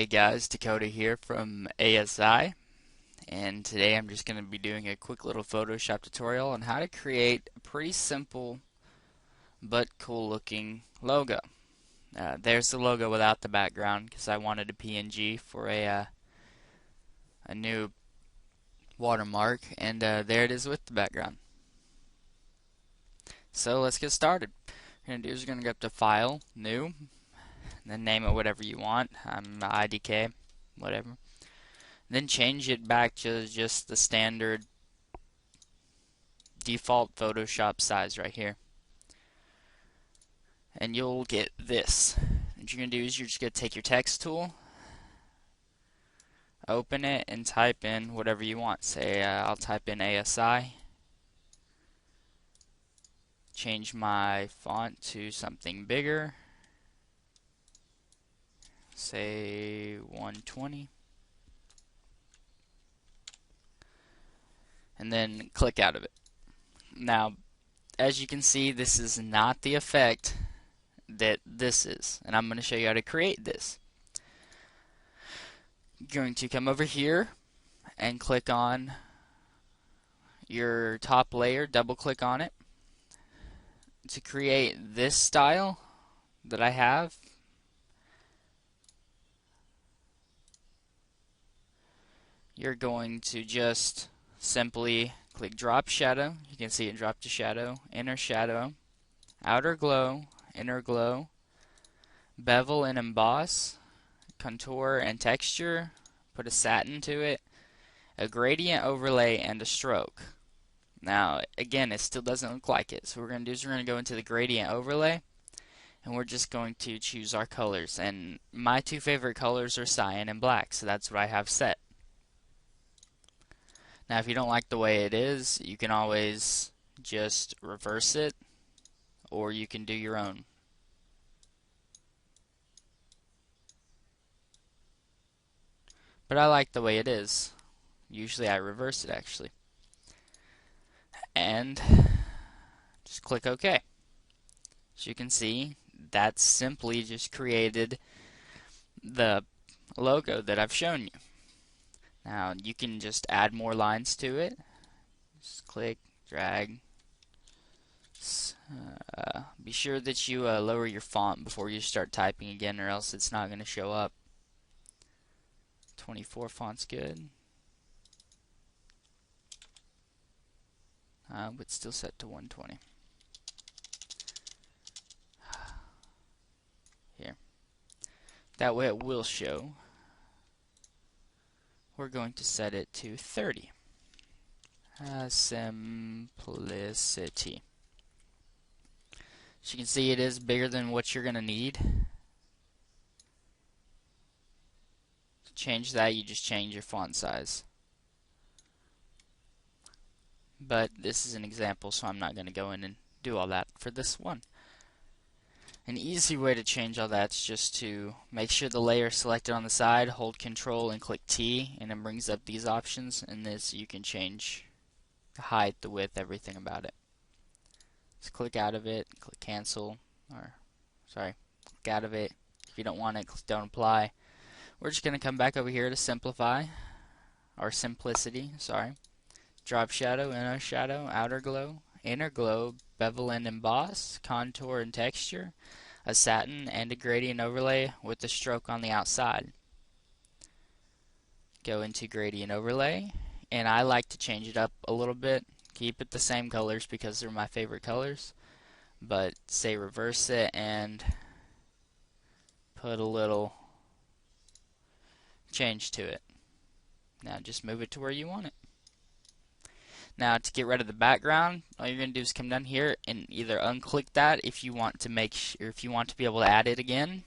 Hey guys, Dakota here from ASI, and today I'm just going to be doing a quick little Photoshop tutorial on how to create a pretty simple but cool looking logo. There's the logo without the background because I wanted a PNG for a new watermark, and there it is with the background. So let's get started. What we're going to do is we're going to go up to File, New, and then name it whatever you want. IDK, whatever. Then change it back to just the standard default Photoshop size right here. And you'll get this. What you're going to do is you're just going to take your text tool, open it, and type in whatever you want. Say I'll type in ASI. Change my font to something bigger. Say 120. And then click out of it. Now, as you can see, this is not the effect that this is, and I'm going to show you how to create this. You're going to come over here and click on your top layer, double click on it to create this style that I have. You're going to just simply click drop shadow. You can see it drop to shadow, inner shadow, outer glow, inner glow, bevel and emboss, contour and texture, put a satin to it, a gradient overlay, and a stroke. Now again, it still doesn't look like it, so what we're going to do is we're going to go into the gradient overlay, and we're just going to choose our colors, and my two favorite colors are cyan and black, so that's what I have set. Now if you don't like the way it is, you can always just reverse it, or you can do your own. But I like the way it is. Usually I reverse it actually. And just click OK. As you can see, that's simply just created the logo that I've shown you. Now you can just add more lines to it. Just click, drag. Be sure that you lower your font before you start typing again, or else it's not going to show up. 24 font's good. But still set to 120. Here. That way it will show. We're going to set it to 30. Simplicity. As you can see, it is bigger than what you're going to need. To change that, you just change your font size. But this is an example, so I'm not going to go in and do all that for this one. An easy way to change all that is just to make sure the layer is selected on the side, hold Control and click T, and it brings up these options, and this you can change the height, the width, everything about it. Just click out of it, click cancel, or sorry, click out of it. If you don't want it, click don't apply. We're just going to come back over here to simplify, or simplicity, sorry. Drop shadow, inner shadow, outer glow, inner glow, bevel and emboss, contour and texture, a satin, and a gradient overlay with a stroke on the outside. Go into gradient overlay, and I like to change it up a little bit. Keep it the same colors because they're my favorite colors, but say reverse it and put a little change to it. Now just move it to where you want it. Now to get rid of the background, all you're going to do is come down here and either unclick that if you want to if you want to be able to add it again,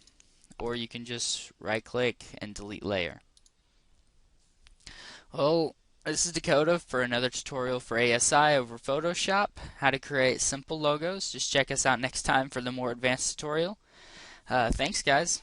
or you can just right click and delete layer. Well, this is Dakota for another tutorial for ASI over Photoshop, how to create simple logos. Just check us out next time for the more advanced tutorial. Thanks guys.